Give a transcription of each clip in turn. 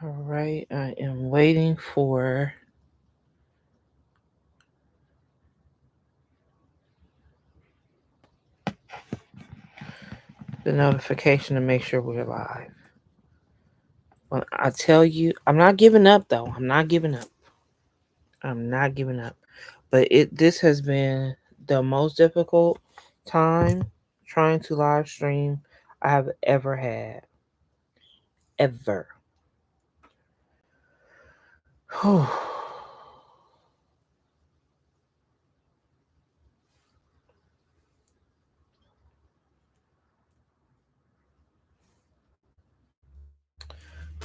All right, I am waiting for the notification to make sure we're live. Well, I tell you, I'm not giving up though. I'm not giving up. I'm not giving up. But this has been the most difficult time trying to live stream I have ever had. Ever. Whew.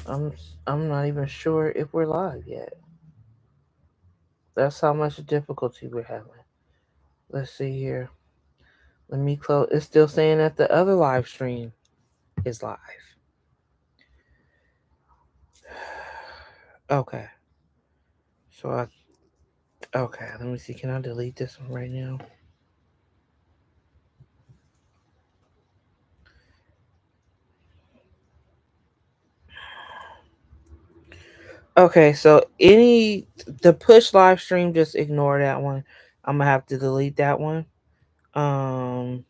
I'm I'm not even sure if we're live yet. That's how much difficulty we're having. Let's see here. Let me close. It's still saying that the other live stream is live. Okay. So okay, let me see. Can I delete this one right now? Okay, so the push live stream, just ignore that one. I'm gonna have to delete that one. Um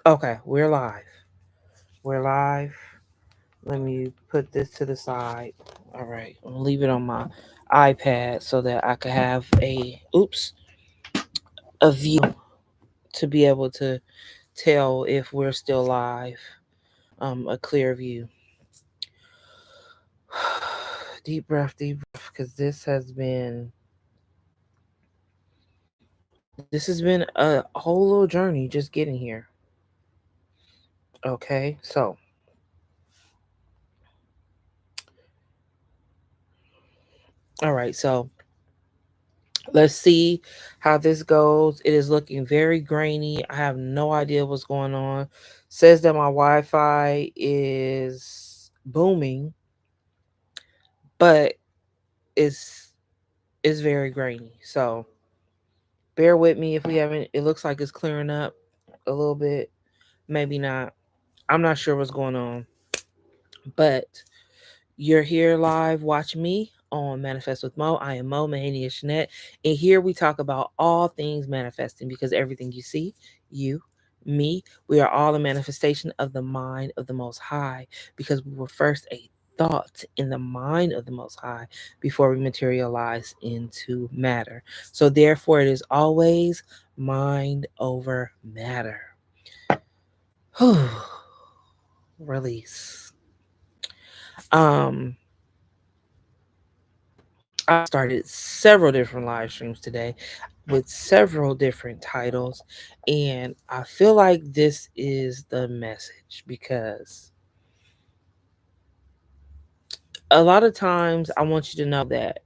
okay, we're live. We're live. Let me put this to the side. All right, I'm gonna leave it on my iPad so that I can have a view to be able to tell if we're still live. A clear view. Deep breath, because this has been a whole little journey just getting here. Okay, so all right, so let's see how this goes. It is looking very grainy. I have no idea what's going on. Says that my Wi-Fi is booming, but it's it's very grainy. So bear with me if we haven't. It looks like it's clearing up a little bit. Maybe not. I'm not sure what's going on, but you're here live. Watch me on Manifest with Mo. I am Mo Mahania Shanette, and here we talk about all things manifesting because everything you see, you, me, we are all a manifestation of the mind of the Most High because we were first a thought in the mind of the Most High before we materialize into matter. So, therefore, it is always mind over matter. Release. Um, I started several different live streams today with several different titles, and I feel like this is the message because a lot of times I want you to know that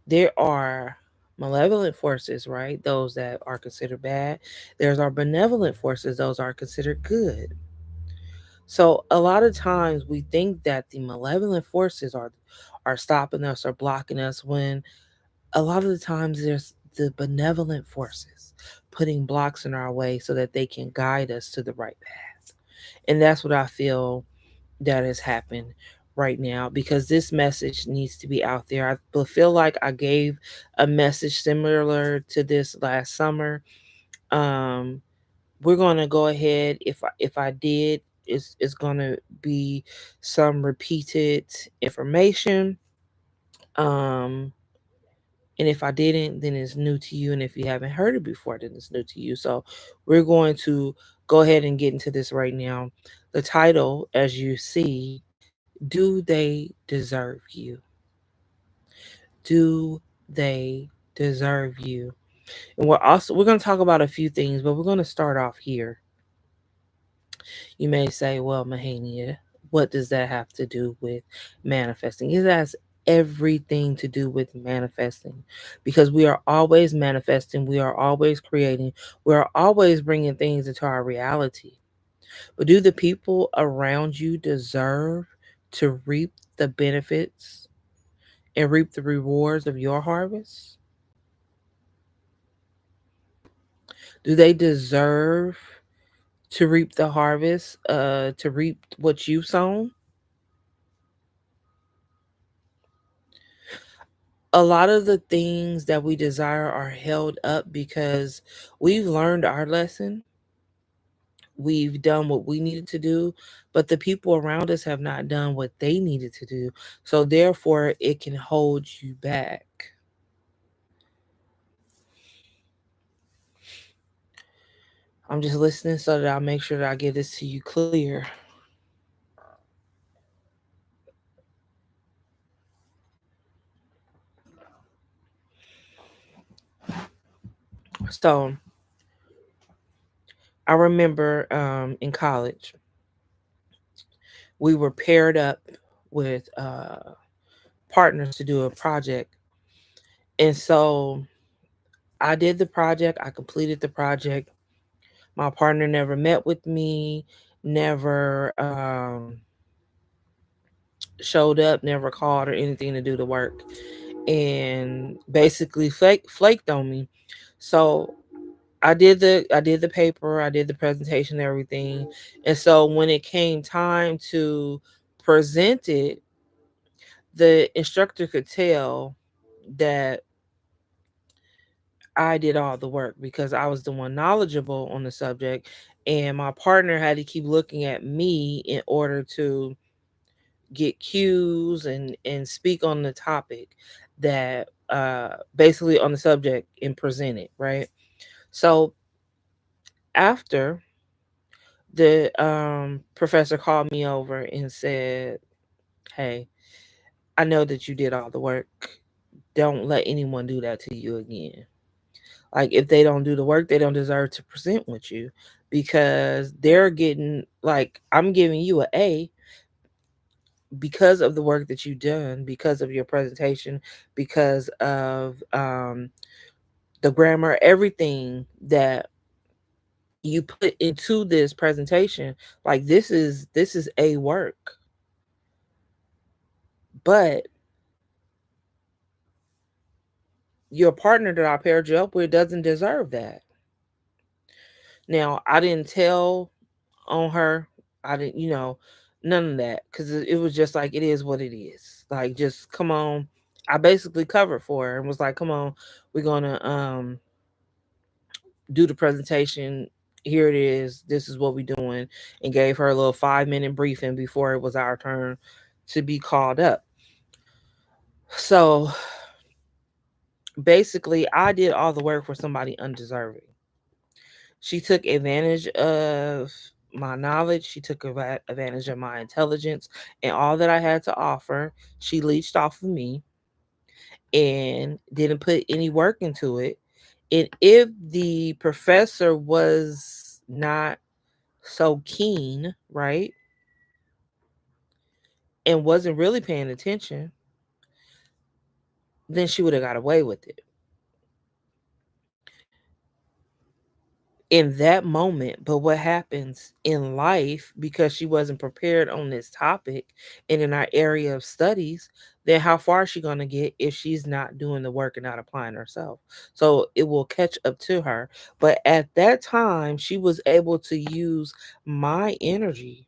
there are malevolent forces, right? Those that are considered bad. There's our benevolent forces, those are considered good. So a lot of times we think that the malevolent forces are stopping us or blocking us when a lot of the times there's the benevolent forces putting blocks in our way so that they can guide us to the right path. And that's what I feel that has happened right now because this message needs to be out there. I feel like I gave a message similar to this last summer. Um, we're gonna go ahead. If I did, it's gonna be some repeated information. Um, And if I didn't, then it's new to you. And if you haven't heard it before, then it's new to you. So we're going to go ahead and get into this right now. The title, as you see, Do They Deserve You? Do they deserve you? And we're going to talk about a few things, but we're going to start off here. You may say, well, Mahania, what does that have to do with manifesting? It has everything to do with manifesting because we are always manifesting, we are always creating, we are always bringing things into our reality. But do the people around you deserve to reap the benefits and reap the rewards of your harvest? Do they deserve to reap the harvest, to reap what you've sown. A lot of the things that we desire are held up because we've learned our lesson. We've done what we needed to do, but the people around us have not done what they needed to do. So therefore, it can hold you back. I'm just listening so that I'll make sure that I get this to you clear. So I remember in college, we were paired up with partners to do a project. And so I did the project, I completed the project. My partner never met with me, never showed up, never called or anything to do the work, and basically flaked on me. So I did the paper, I did the presentation, everything. And so when it came time to present it, the instructor could tell that I did all the work because I was the one knowledgeable on the subject, and my partner had to keep looking at me in order to get cues and speak on the topic that basically on the subject and present it, right? So after, the professor called me over and said, "Hey, I know that you did all the work. Don't let anyone do that to you again. Like, if they don't do the work, they don't deserve to present with you, because they're getting, like, I'm giving you a A because of the work that you've done, because of your presentation, because of the grammar, everything that you put into this presentation. Like, this is a work, but your partner that I paired you up with doesn't deserve that." Now, I didn't tell on her. I didn't, none of that, because it was just like, it is what it is. Like, just come on. I basically covered for her and was like, "Come on, we're gonna do the presentation. Here it is. This is what we're doing," and gave her a little 5-minute briefing before it was our turn to be called up. So basically, I did all the work for somebody undeserving. She took advantage of my knowledge. She took advantage of my intelligence and all that I had to offer. She leached off of me and didn't put any work into it. And if the professor was not so keen, right, and wasn't really paying attention, then she would have got away with it. In that moment. But what happens in life, because she wasn't prepared on this topic and in our area of studies, then how far is she going to get if she's not doing the work and not applying herself? So it will catch up to her. But at that time, she was able to use my energy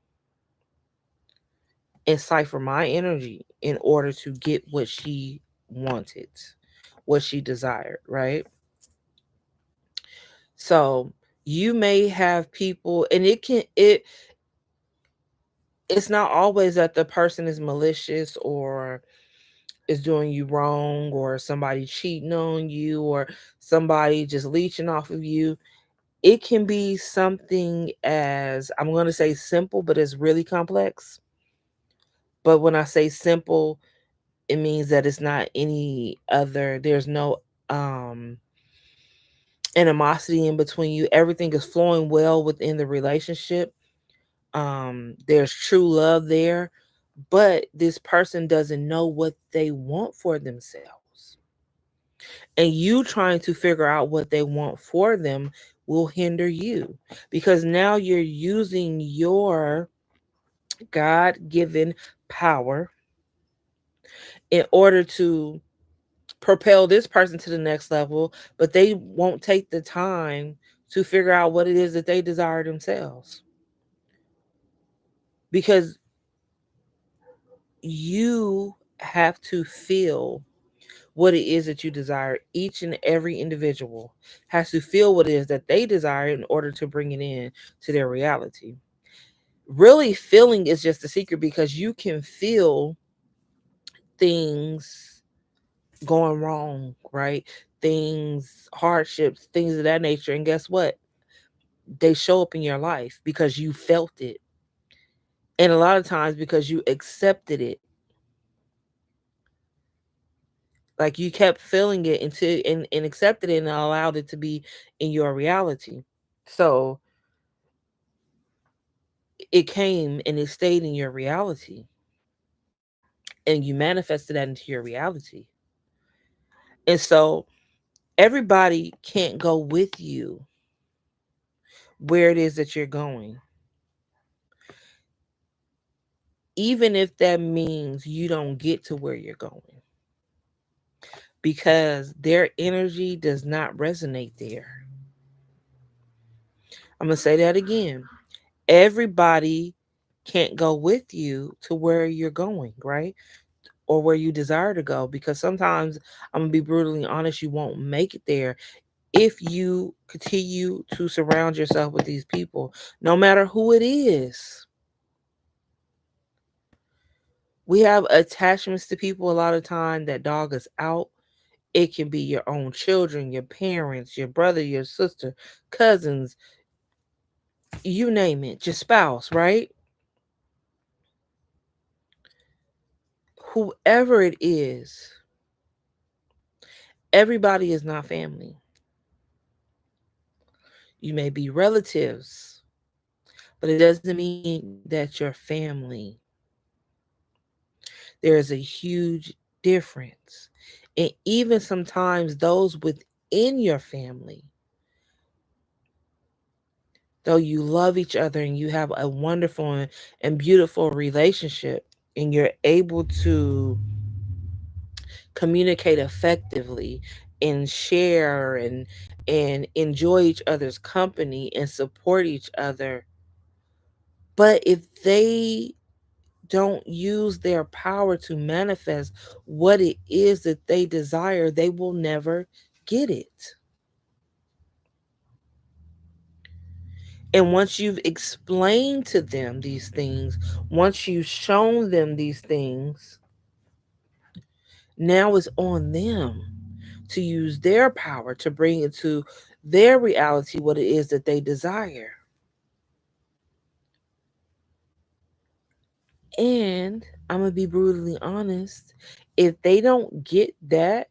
and cipher my energy in order to get what she wanted, what she desired, right? So you may have people, and it's not always that the person is malicious or is doing you wrong, or somebody cheating on you, or somebody just leeching off of you. It can be something as, I'm going to say simple, but it's really complex. But when I say simple, it means that it's not any other, there's no um animosity in between you. Everything is flowing well within the relationship. There's true love there, but this person doesn't know what they want for themselves. And you trying to figure out what they want for them will hinder you, because now you're using your God given power in order to propel this person to the next level, but they won't take the time to figure out what it is that they desire themselves. Because you have to feel what it is that you desire. Each and every individual has to feel what it is that they desire in order to bring it in to their reality. Really, feeling is just a secret because you can feel things going wrong, right? Things, hardships, things of that nature. And guess what? They show up in your life because you felt it. And a lot of times because you accepted it. Like you kept feeling it until and accepted it and allowed it to be in your reality. So it came and it stayed in your reality. And you manifested that into your reality. And so everybody can't go with you where it is that you're going, even if that means you don't get to where you're going, because their energy does not resonate there. I'm going to say that again. Everybody can't go with you to where you're going, right? Or where you desire to go, because sometimes, I'm going to be brutally honest, you won't make it there if you continue to surround yourself with these people, no matter who it is. We have attachments to people a lot of time that dog us out. It can be your own children, your parents, your brother, your sister, cousins, you name it, your spouse, right? Whoever it is, everybody is not family. You may be relatives, but it doesn't mean that you're family. There is a huge difference. And even sometimes those within your family, though you love each other and you have a wonderful and beautiful relationship, and you're able to communicate effectively and share and enjoy each other's company and support each other, but if they don't use their power to manifest what it is that they desire, they will never get it. And once you've explained to them these things, once you've shown them these things, now it's on them to use their power to bring into their reality what it is that they desire. And I'm going to be brutally honest, if they don't get that,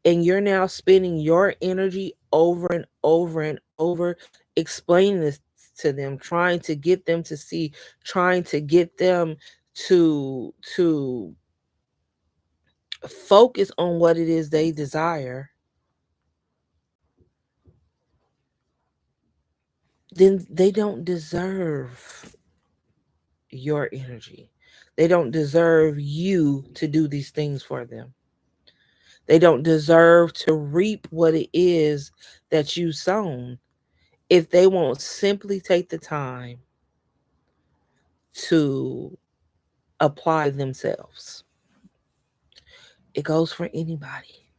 and you're now spending your energy over and over and over explaining this to them, trying to get them to see, trying to get them to focus on what it is they desire, then they don't deserve your energy. They don't deserve you to do these things for them. They don't deserve to reap what it is that you sown if they won't simply take the time to apply themselves. It goes for anybody.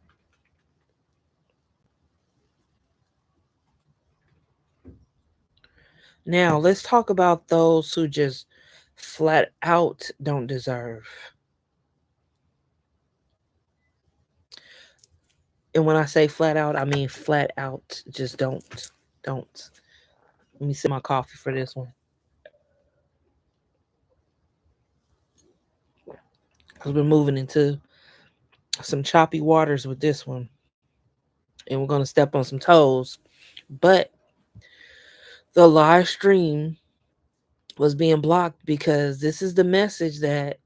Now, let's talk about those who just flat out don't deserve. And when I say flat out, I mean flat out just don't. Don't. Let me sip my coffee for this one. Because we're moving into some choppy waters with this one. And we're going to step on some toes. But the live stream was being blocked because this is the message that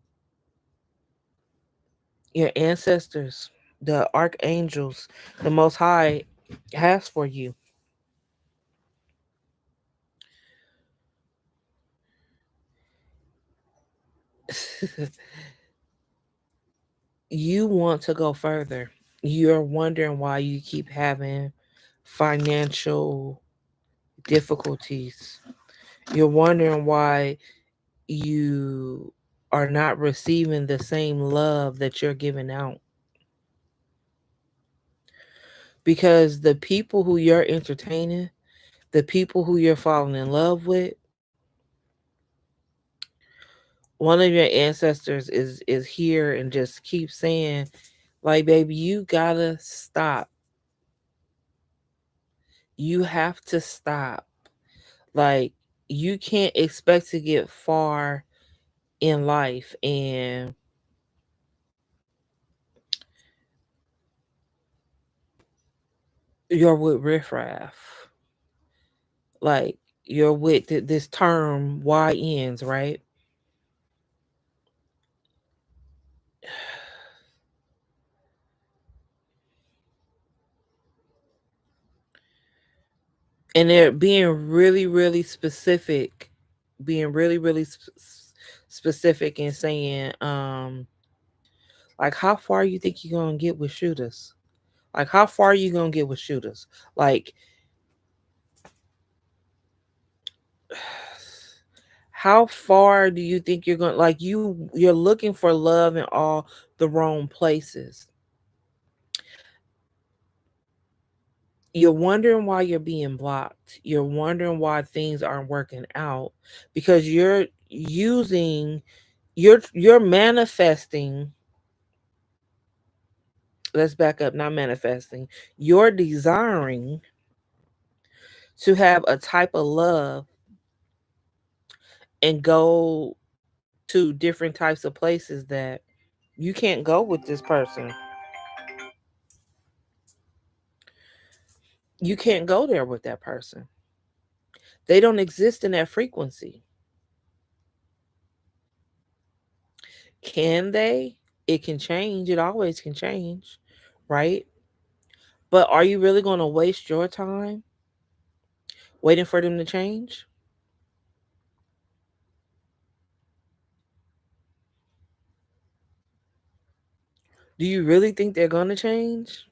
your ancestors, the archangels, the Most High has for you. You want to go further. You're wondering why you keep having financial difficulties. You're wondering why you are not receiving the same love that you're giving out, because the people who you're entertaining, the people who you're falling in love with, one of your ancestors is here and just keeps saying, like, baby, you gotta stop. You have to stop. Like, you can't expect to get far in life and you're with riffraff. Like, you're with this term YNs, right? And they're being really, really specific, being really, really specific and saying, like, how far you think you're gonna get with shooters? Like, how far are you gonna get with shooters? Like, how far do you think you're going? Like, you're looking for love in all the wrong places. You're wondering why you're being blocked. You're wondering why things aren't working out because you're using, you're manifesting. Let's back up, not manifesting. You're desiring to have a type of love and go to different types of places that you can't go with this person. You can't go there with that person. They don't exist in that frequency. Can they? It can change. It always can change, right? But are you really going to waste your time waiting for them to change? Do you really think they're going to change?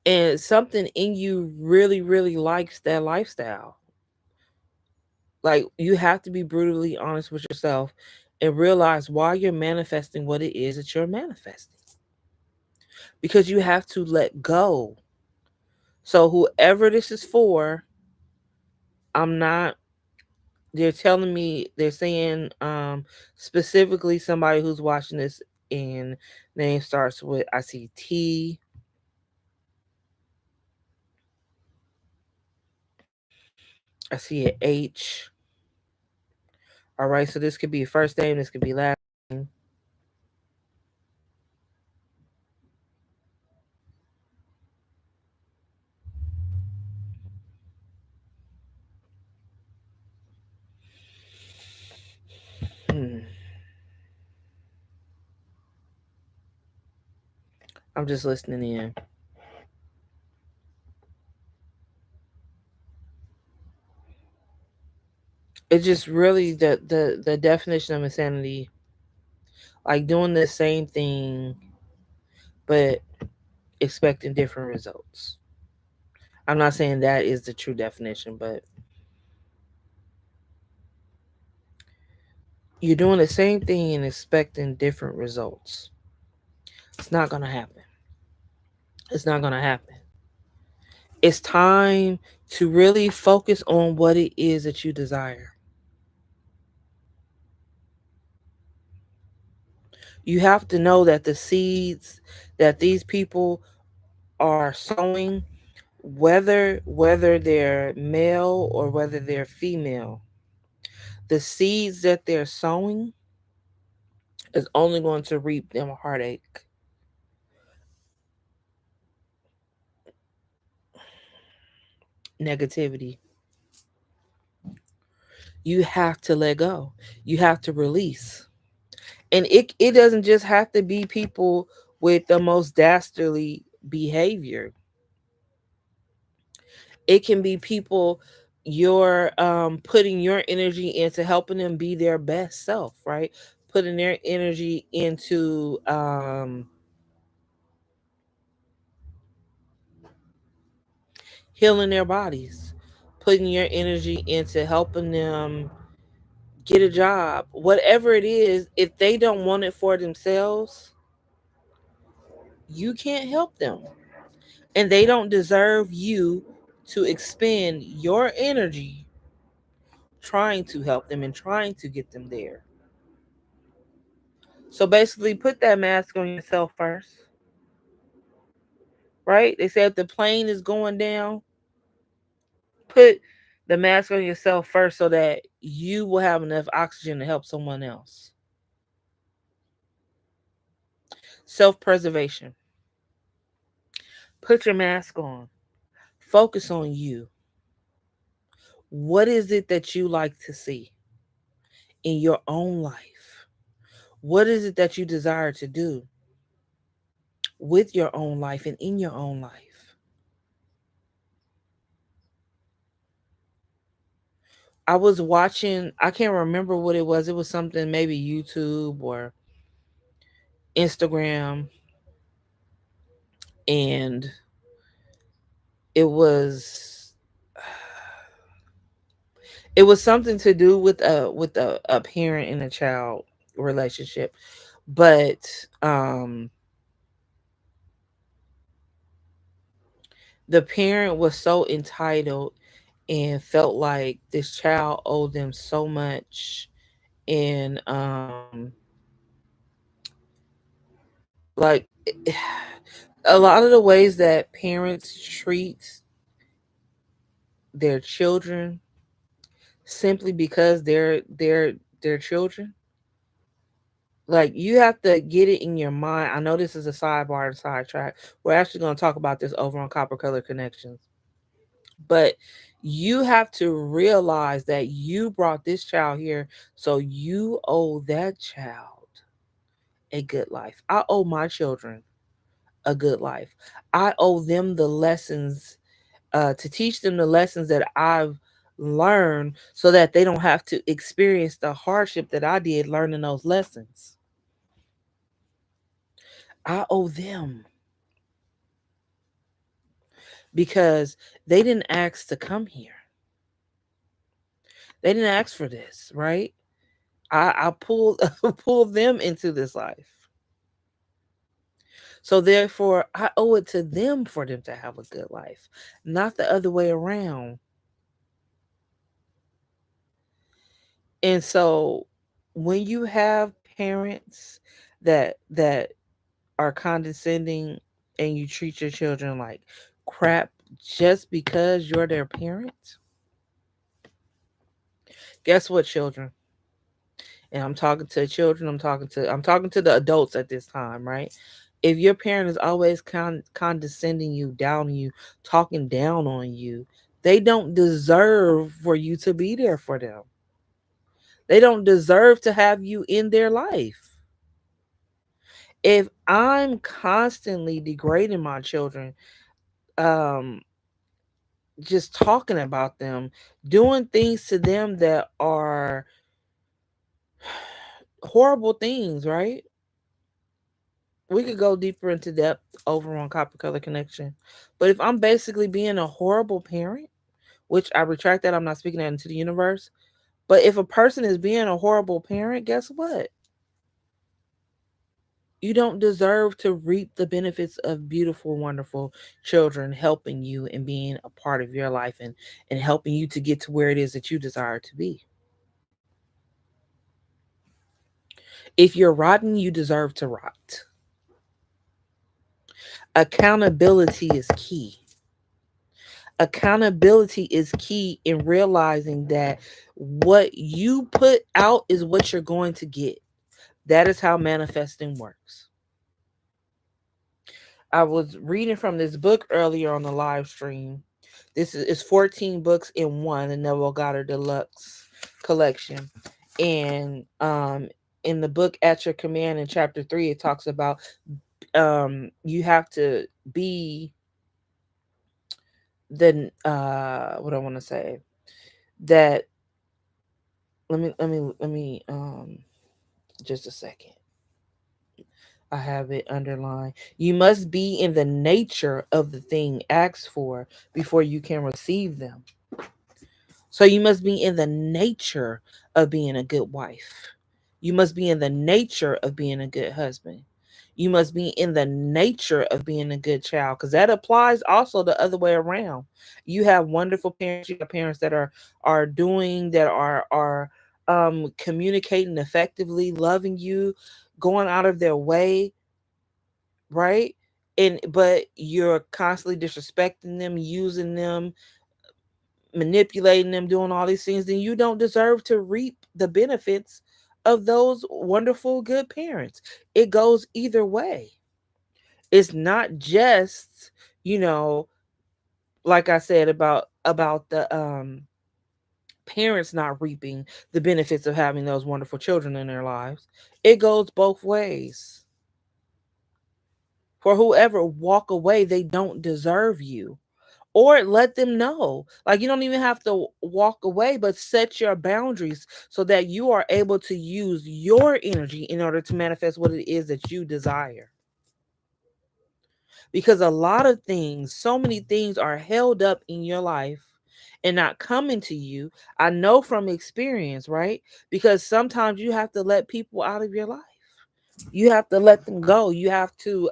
And something in you really, really likes that lifestyle. Like, you have to be brutally honest with yourself and realize why you're manifesting what it is that you're manifesting. Because you have to let go. So, whoever this is for, I'm not, they're telling me, they're saying, specifically somebody who's watching this and name starts with, I see T, I see an H. All right, so this could be first name, this could be last name. Hmm. I'm just listening in. It's just really the definition of insanity, like doing the same thing but expecting different results. I'm not saying that is the true definition, but you're doing the same thing and expecting different results. It's not going to happen. It's not going to happen. It's time to really focus on what it is that you desire. You have to know that the seeds that these people are sowing, whether they're male or whether they're female, the seeds that they're sowing is only going to reap them heartache, negativity. You have to let go. You have to release. And it doesn't just have to be people with the most dastardly behavior. It can be people you're putting your energy into helping them be their best self, right? Putting their energy into healing their bodies, putting your energy into helping them get a job, whatever it is. If they don't want it for themselves, you can't help them. And they don't deserve you to expend your energy trying to help them and trying to get them there. So basically, put that mask on yourself first, right? They say if the plane is going down, put the mask on yourself first so that you will have enough oxygen to help someone else. Self preservation. Put your mask on. Focus on you. What is it that you like to see in your own life? What is it that you desire to do with your own life and in your own life? I was watching, I can't remember what it was. It was something maybe YouTube or Instagram, and it was it was something to do with a parent and a child relationship. But um the parent was so entitled and felt like this child owed them so much, and like a lot of the ways that parents treat their children simply because they're children. Like, you have to get it in your mind. I know this is a sidebar and sidetrack. We're actually going to talk about this over on Copper Color Connections. But you have to realize that you brought this child here, so you owe that child a good life. I owe my children a good life. I owe them the lessons, to teach them the lessons that I've learned so that they don't have to experience the hardship that I did learning those lessons. I owe them because they didn't ask to come here. They didn't ask for this, right? I pulled pulled them into this life. So therefore, I owe it to them for them to have a good life, not the other way around. And so when you have parents that are condescending and you treat your children like crap just because you're their parent, guess what, children? And I'm talking to children, I'm talking to the adults at this time, right? If your parent is always condescending you, downing you, talking down on you, they don't deserve for you to be there for them. They don't deserve to have you in their life. If I'm constantly degrading my children, um just talking about them, doing things to them that are horrible things, right? We could go deeper into depth over on Copper Color Connection. But if I'm basically being a horrible parent, which I retract that, I'm not speaking that into the universe. But if a person is being a horrible parent, guess what? You don't deserve to reap the benefits of beautiful, wonderful children helping you and being a part of your life, and helping you to get to where it is that you desire to be. If you're rotten, you deserve to rot. Accountability is key. Accountability is key in realizing that what you put out is what you're going to get. That is how manifesting works. I was reading from this book earlier on the live stream. This is 14 books in one, the Neville Goddard Deluxe collection. And in the book At Your Command in chapter 3, it talks about you have to be the what I want to say, that let me just a second. I have it underlined. You must be in the nature of the thing asked for before you can receive them. So you must be in the nature of being a good wife. You must be in the nature of being a good husband. You must be in the nature of being a good child, because that applies also the other way around. You have wonderful parents. You have parents that are doing that are communicating effectively, loving you, going out of their way, right? And but you're constantly disrespecting them, using them, manipulating them, doing all these things, then you don't deserve to reap the benefits of those wonderful good parents. It goes either way. It's not just, you know, like I said about the parents not reaping the benefits of having those wonderful children in their lives. It goes both ways. For whoever walk away, they don't deserve you. Or let them know. Like, you don't even have to walk away, but set your boundaries so that you are able to use your energy in order to manifest what it is that you desire. Because a lot of things, so many things are held up in your life and not coming to you. I know from experience, right? Because sometimes you have to let people out of your life. You have to let them go. You have to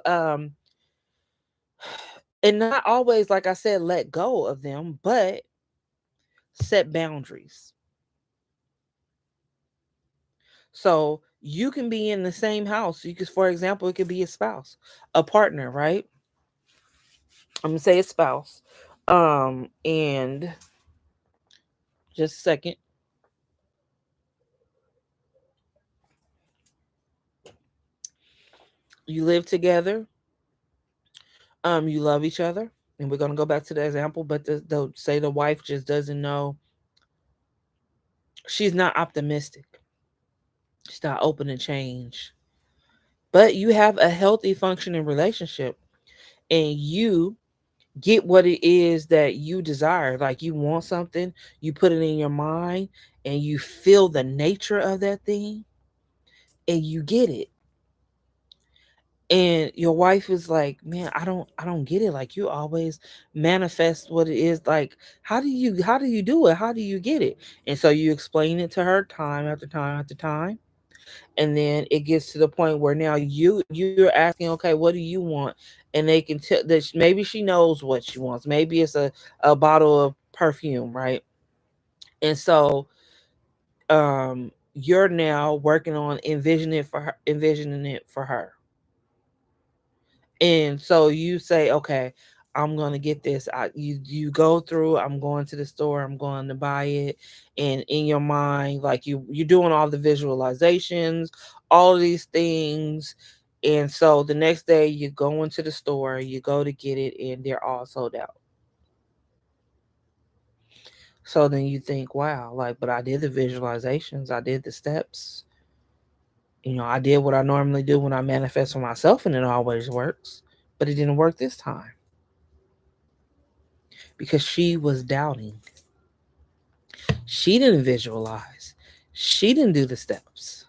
and not always, like I said, let go of them, but set boundaries. So you can be in the same house. You could, for example, it could be a spouse, a partner, right? I'm gonna say a spouse. And just a second. You live together. You love each other, and we're gonna go back to the example. But the say the wife just doesn't know. She's not optimistic. She's not open to change. But you have a healthy, functioning relationship, and you get what it is that you desire. Like, you want something, you put it in your mind, and you feel the nature of that thing, and you get it. And your wife is like, "Man, I don't get it. Like, you always manifest what it is. Like, how do you do it? How do you get it?" And so you explain it to her time after time after time. And then it gets to the point where now you're asking, okay, what do you want? And they can tell that maybe she knows what she wants. Maybe it's a bottle of perfume, right? And so you're now working on envisioning it for her. And so you say, okay, I'm gonna get this. You go through. I'm going to the store. I'm going to buy it, and in your mind, like, you're doing all the visualizations, all of these things, and so the next day you go into the store, you go to get it, and they're all sold out. So then you think, wow, like, but I did the visualizations, I did the steps, I did what I normally do when I manifest for myself, and it always works, but it didn't work this time because she was doubting. She didn't visualize. She didn't do the steps.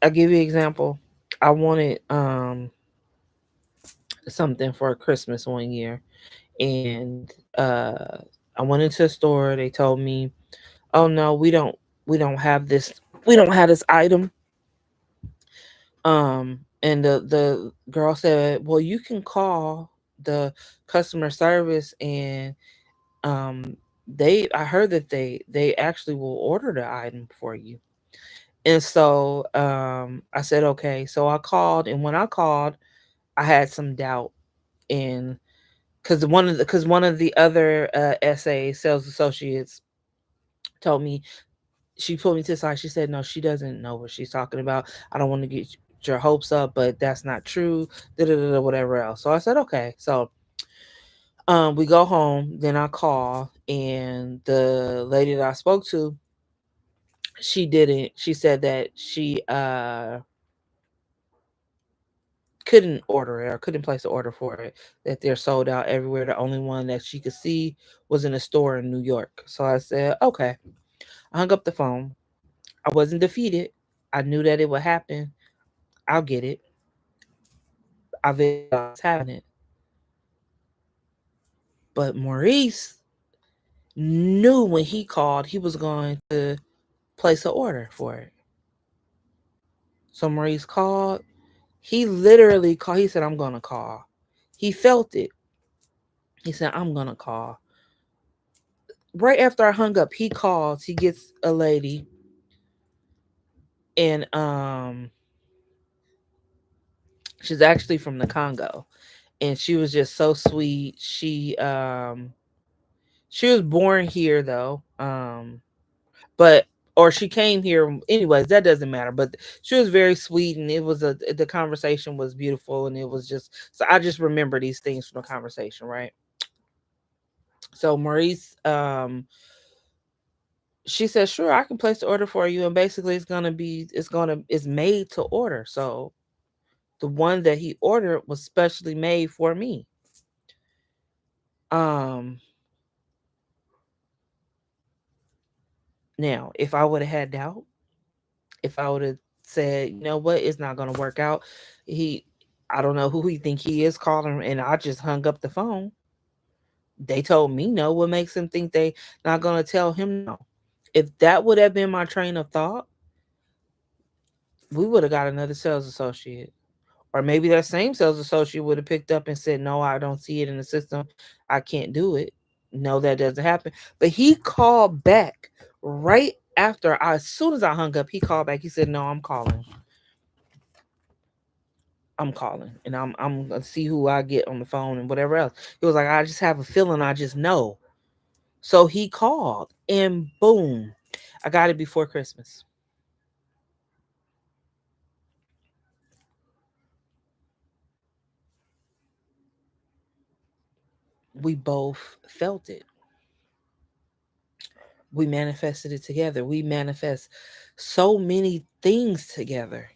I'll give you an example. I wanted something for Christmas one year, and I went into a store. They told me, "Oh no, we don't have this. We don't have this item." And the girl said, "Well, you can call the customer service, and they I heard that they actually will order the item for you." And so I said, okay. So I called, and when I called, I had some doubt in, because one of the other SA sales associates told me, she pulled me to the side. She said, no, she doesn't know what she's talking about. I don't want to get your hopes up, but that's not true. Da, da, da, da, whatever else. So I said, okay. So we go home. Then I call, and the lady that I spoke to, she didn't. She said that couldn't order it or couldn't place an order for it, that they're sold out everywhere. The only one that she could see was in a store in New York. So I said, okay. I hung up the phone. I wasn't defeated. I knew that it would happen. I'll get it. I visualized having it. But Maurice knew when he called, he was going to place an order for it. So Maurice called. He literally called. He said, I'm going to call. He felt it. He said, I'm going to call. Right after I hung up, he calls. He gets a lady, and she's actually from the Congo, and she was just so sweet. She was born here though, but or she came here anyways. That doesn't matter. But she was very sweet, and it was the conversation was beautiful, and it was just so I just remember these things from the conversation, right? So Maurice, she said, "Sure, I can place the order for you," and basically it's made to order. So the one that he ordered was specially made for me. Um, Now if I would have had doubt, if I would have said, you know what, it's not gonna work out, he, I don't know who he think he is calling, and I just hung up the phone. They told me no. What makes him think they not gonna tell him no? If that would have been my train of thought, we would have got another sales associate. Or maybe that same sales associate would have picked up and said, no, I don't see it in the system. I can't do it. No, that doesn't happen. But he called back right after as soon as I hung up, he called back. He said, no, I'm calling. I'm calling. And I'm gonna see who I get on the phone and whatever else. He was like, I just have a feeling, I just know. So he called and boom. I got it before Christmas. We both felt it. We manifested it together. We manifest so many things together.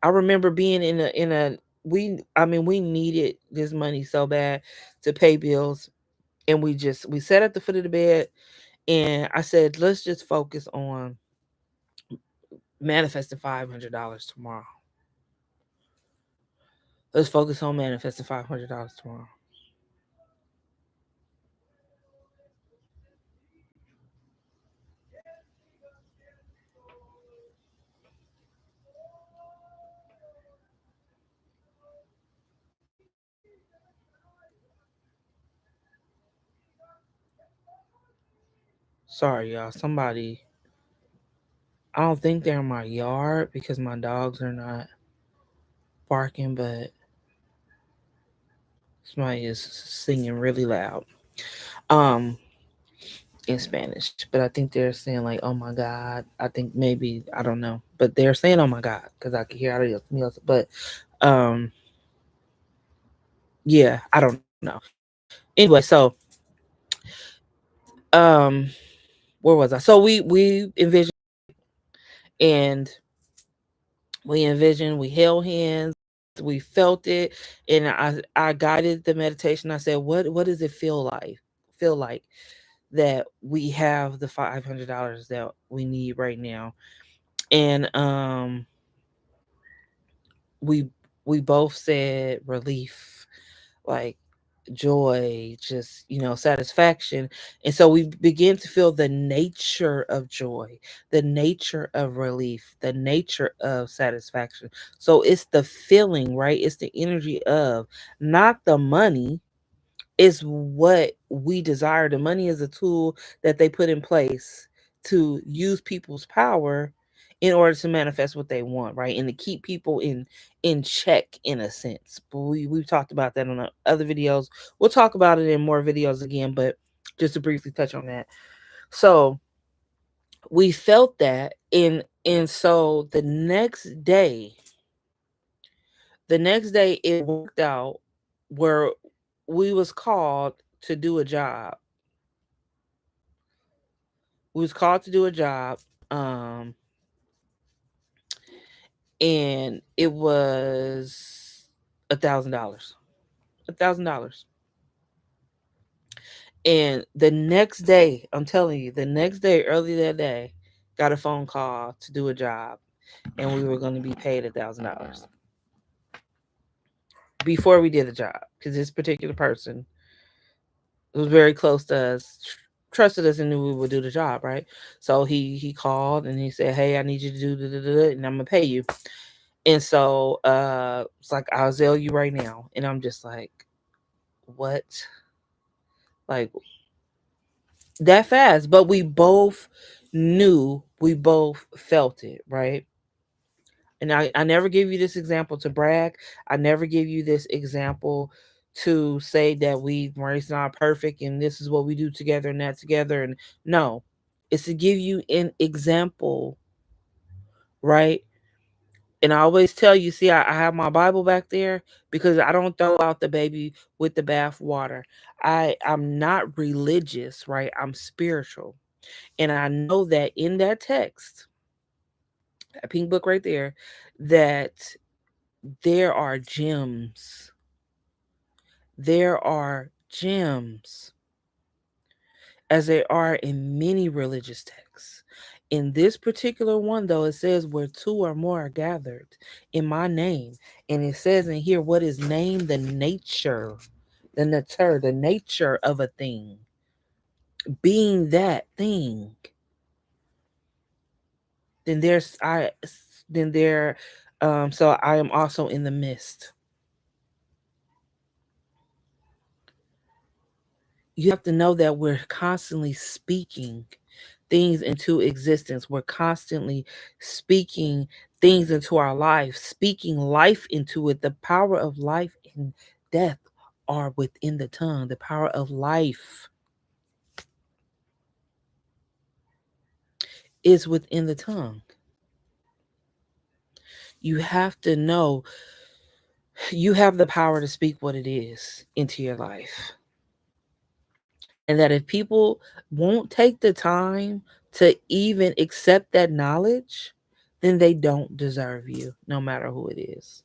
I remember being in a we needed this money so bad to pay bills, and we sat at the foot of the bed, and I said, let's just focus on manifesting $500 tomorrow. Let's focus on manifesting $500 tomorrow. Sorry, y'all. Somebody, I don't think they're in my yard because my dogs are not barking, but somebody is singing really loud. Um, in Spanish, but I think they're saying like, "Oh my God." I think maybe I don't know, but they're saying, "Oh my God," because I can hear out of me else. But um, yeah, I don't know. Anyway, so um, where was I? So we envisioned and we held hands, we felt it, and I guided the meditation. I said, what does it feel like? Feel like that we have the $500 that we need right now, and we we both said relief, like joy, just satisfaction. And so we begin to feel the nature of joy, the nature of relief, the nature of satisfaction. So it's the feeling, right? It's the energy of, not the money. Is what we desire. The money is a tool that they put in place to use people's power in order to manifest what they want, right? And to keep people in check in a sense. But we've talked about that on other videos. We'll talk about it in more videos again, but just to briefly touch on that. So we felt that and so the next day it worked out where we was called to do a job. We was called to do a job, and it was $1,000. $1,000. And the next day, I'm telling you, the next day, early that day, got a phone call to do a job, and we were going to be paid $1,000 before we did the job, because this particular person was very close to us, trusted us, and knew we would do the job, right? So he called and he said, "Hey, I need you to do da, and I'm gonna pay you." And so it's like, "I'll Zelle you right now," and I'm just like, "What?" Like that fast? But we both knew, we both felt it, right? And I never give you this example to brag. I never give you this example to say that we Maurice not perfect and this is what we do together and that together. And no, it's to give you an example, right? And I always tell you, see, I have my Bible back there because I don't throw out the baby with the bath water. I'm not religious, right? I'm spiritual. And I know that in that text, that pink book right there, that there are gems. There are gems, as there are in many religious texts. In this particular one, though, it says, "Where two or more are gathered in my name." And it says in here, what is named the nature, the nature of a thing, being that thing. Then there's, then there, so I am also in the midst. You have to know that we're constantly speaking things into existence. We're constantly speaking things into our life, speaking life into it. The power of life and death are within the tongue. The power of life is within the tongue. You have to know you have the power to speak what it is into your life. And that if people won't take the time to even accept that knowledge, then they don't deserve you, no matter who it is.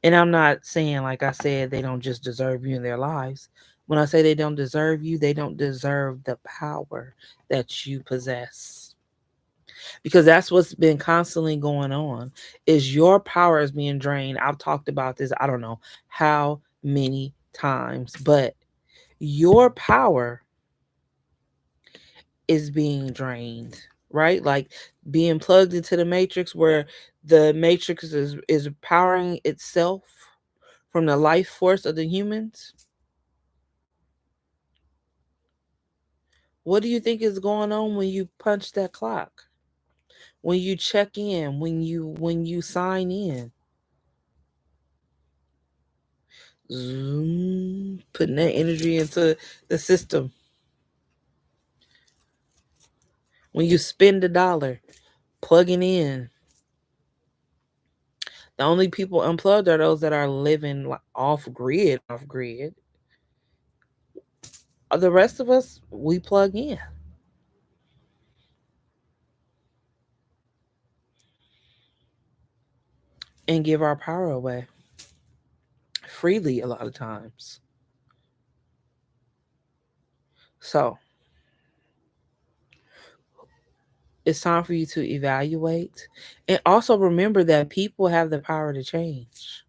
And I'm not saying, like I said, they don't just deserve you in their lives. When I say they don't deserve you, they don't deserve the power that you possess. Because that's what's been constantly going on, is your power is being drained. I've talked about this, I don't know how many times, but your power is being drained, right? Like being plugged into the matrix, where the matrix is powering itself from the life force of the humans. What do you think is going on when you punch that clock? When you check in, when you sign in, zoom, putting that energy into the system. When you spend a dollar, plugging in. The only people unplugged are those that are living off grid, off grid. The rest of us, we plug in and give our power away freely a lot of times. So it's time for you to evaluate and also remember that people have the power to change.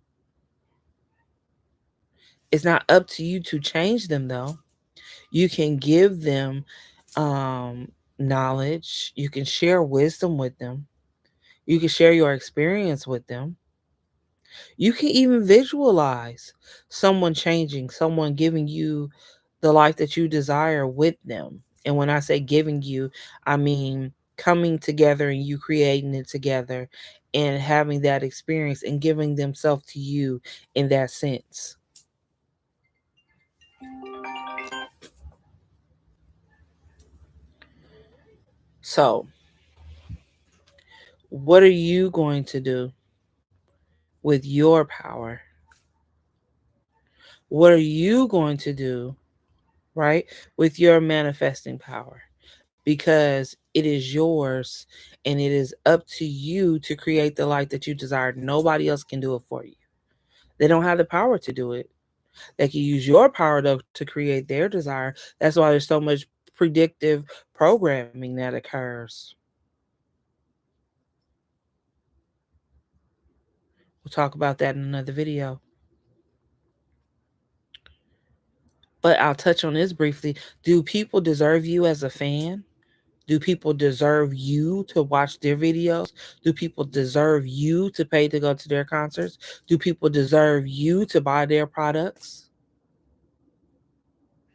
It's not up to you to change them, though. You can give them knowledge, you can share wisdom with them, you can share your experience with them. You can even visualize someone changing, someone giving you the life that you desire with them. And when I say giving you, I mean coming together and you creating it together and having that experience and giving themselves to you in that sense. So, what are you going to do with your power? What are you going to do, right, with your manifesting power? Because it is yours and it is up to you to create the life that you desire. Nobody else can do it for you. They don't have the power to do it. They can use your power to create their desire. That's why there's so much predictive programming that occurs. We'll talk about that in another video. But I'll touch on this briefly. Do people deserve you as a fan? Do people deserve you to watch their videos? Do people deserve you to pay to go to their concerts? Do people deserve you to buy their products?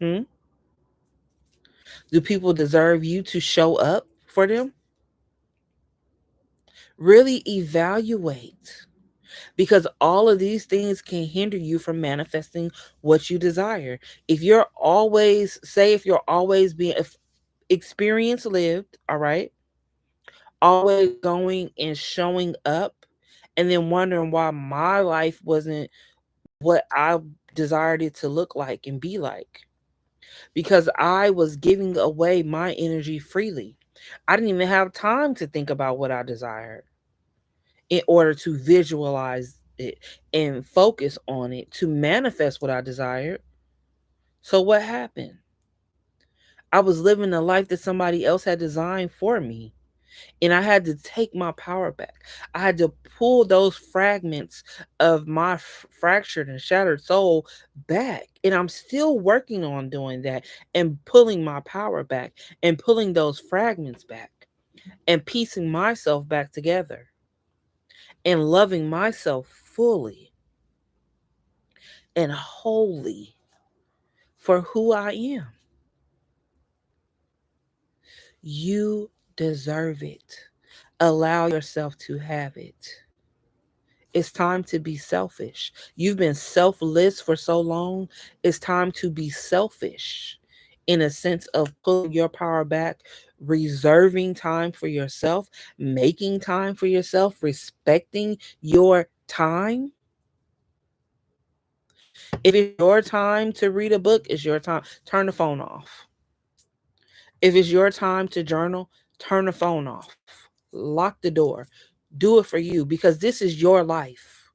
Hmm? Do people deserve you to show up for them? Really evaluate, because all of these things can hinder you from manifesting what you desire. If you're always, say, if you're always being experience lived, all right, always going and showing up, and then wondering why my life wasn't what I desired it to look like and be like, because I was giving away my energy freely. I didn't even have time to think about what I desired in order to visualize it and focus on it to manifest what I desired. So what happened? I was living a life that somebody else had designed for me. And I had to take my power back. I had to pull those fragments of my fractured and shattered soul back. And I'm still working on doing that and pulling my power back and pulling those fragments back and piecing myself back together and loving myself fully and wholly for who I am. You deserve it. Allow yourself to have it. It's time to be selfish. You've been selfless for so long. It's time to be selfish in a sense of pulling your power back, reserving time for yourself, making time for yourself, respecting your time. If it's your time to read a book, it's your time. Turn the phone off. If it's your time to journal, turn the phone off. Lock the door. Do it for you, because this is your life.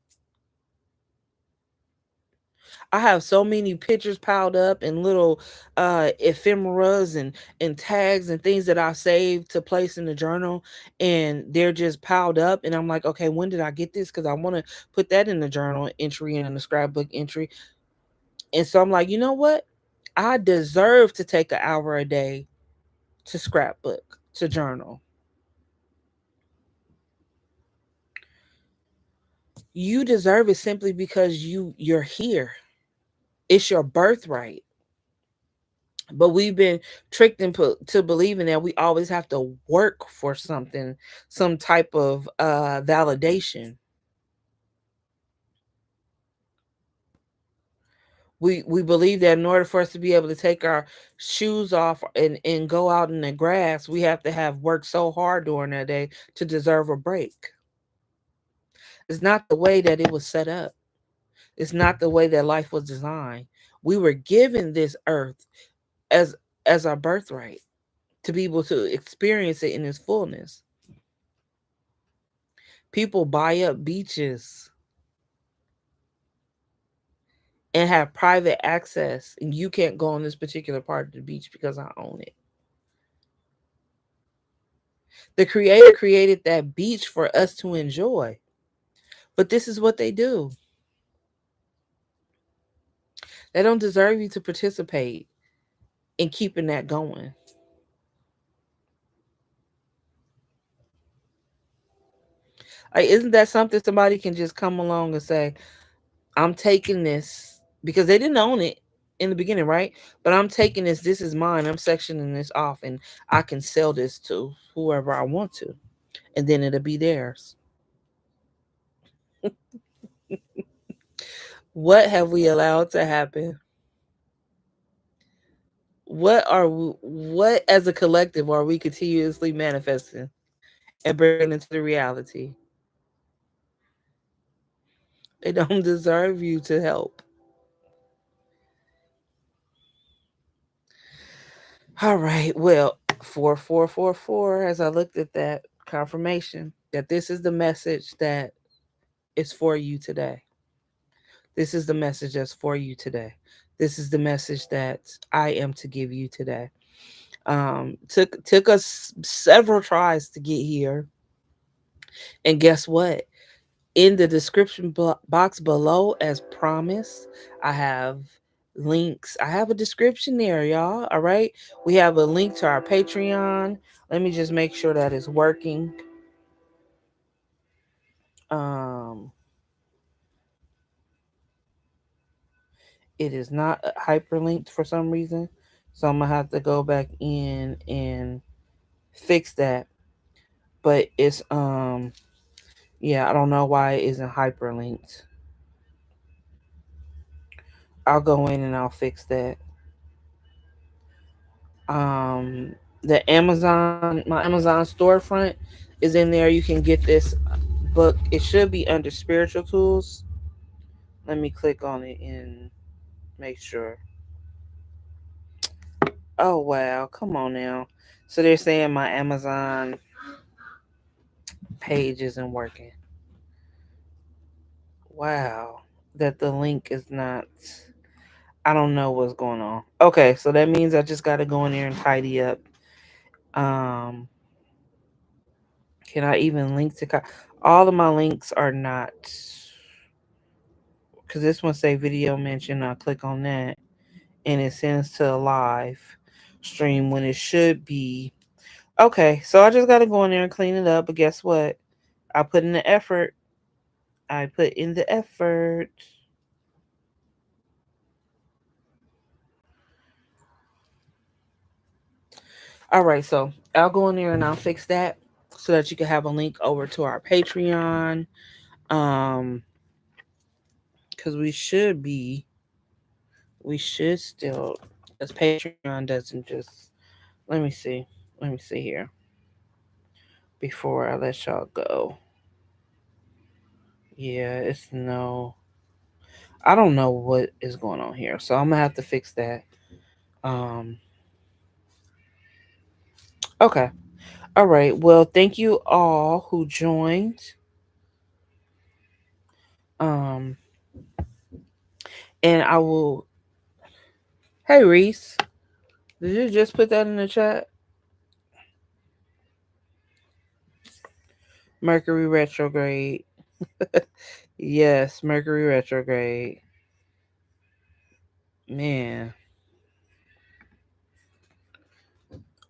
I have so many pictures piled up and little ephemeras and tags and things that I saved to place in the journal, and they're just piled up, and I'm like, okay, when did I get this? Because I want to put that in the journal entry and in the scrapbook entry. And so I'm like, you know what? I deserve to take an hour a day to scrapbook, to journal. You deserve it simply because you're here. It's your birthright. But we've been tricked into believing that we always have to work for something, some type of validation. We believe that in order for us to be able to take our shoes off and go out in the grass, we have to have worked so hard during that day to deserve a break. It's not the way that it was set up. It's not the way that life was designed. We were given this earth as our birthright to be able to experience it in its fullness. People buy up beaches and have private access, and you can't go on this particular part of the beach because I own it. The creator created that beach for us to enjoy, but this is what they do. They don't deserve you to participate in keeping that going. Like, isn't that something somebody can just come along and say, I'm taking this, because they didn't own it in the beginning, right? But I'm taking this, this is mine. I'm sectioning this off, and I can sell this to whoever I want to, and then it'll be theirs. What have we allowed to happen? What as a collective are we continuously manifesting and bringing into the reality? They don't deserve you to help. All right. Well, 4444, as I looked at that confirmation that this is the message that is for you today. This is the message that's for you today. This is the message that I am to give you today. Took us several tries to get here, and guess what? In the description box below, as promised, I have links. I have a description there, y'all. All right. We have a link to our Patreon. Let me just make sure that it's working. Um, it is not hyperlinked for some reason. So I'm gonna have to go back in and fix that. But it's yeah, I don't know why it isn't hyperlinked. I'll go in and I'll fix that. Um, the Amazon, my Amazon storefront is in there. You can get this book. It should be under spiritual tools. Let me click on it and make sure. Oh wow, come on now. So they're saying my Amazon page isn't working. Wow, that the link is not. I don't know what's going on. Okay, so that means I just got to go in there and tidy up. Um, can I even link to? All of my links are not, because this one say video mention. I click on that and it sends to a live stream when it should be. Okay, so I just got to go in there and clean it up. But guess what? I put in the effort. I put in the effort. All right, so I'll go in there and I'll fix that so that you can have a link over to our Patreon. Um, because we should still, as Patreon doesn't just. Let me see. Let me see here before I let y'all go. Yeah, it's no. I don't know what is going on here, so I'm gonna have to fix that. Um, okay. All right. Well, thank you all who joined. Um, and I will. Hey, Reese, did you just put that in the chat? Mercury retrograde. Yes, Mercury retrograde. Man.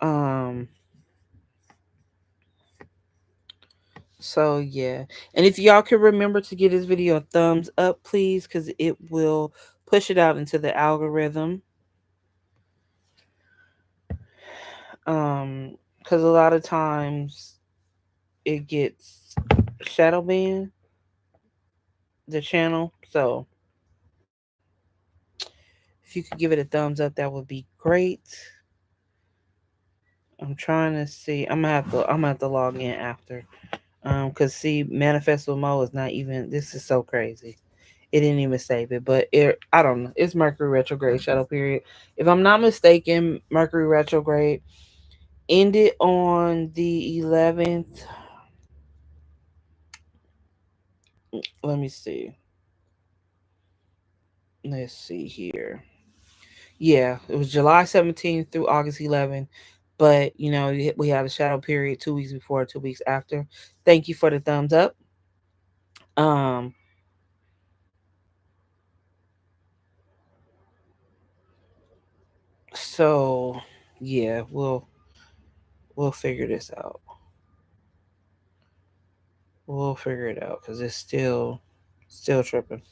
Um. So yeah, and if y'all can remember to give this video a thumbs up, please, because it will push it out into the algorithm. Um, because a lot of times it gets shadow banned the channel. So if you could give it a thumbs up, that would be great. I'm trying to see. I'm gonna have to log in after. Cause see, Manifest with Mo is not even. This is so crazy. It didn't even save it, but I don't know. It's Mercury retrograde shadow period. If I'm not mistaken, Mercury retrograde ended on the 11th. Let me see. Let's see here. Yeah, it was July 17th through August 11th. But, we had a shadow period 2 weeks before, 2 weeks after. Thank you for the thumbs up. Um, so yeah, we'll figure this out. We'll figure it out because it's still tripping.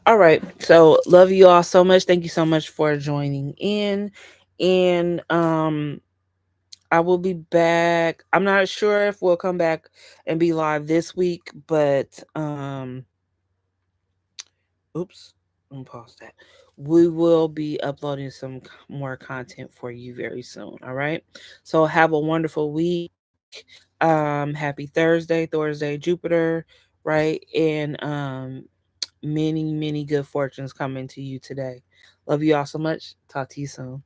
All right. So love you all so much. Thank you so much for joining in. And I will be back. I'm not sure if we'll come back and be live this week, but oops, let me pause that. We will be uploading some more content for you very soon. All right. So have a wonderful week. Happy Thursday, Jupiter, right? And many, many good fortunes coming to you today. Love you all so much. Talk to you soon.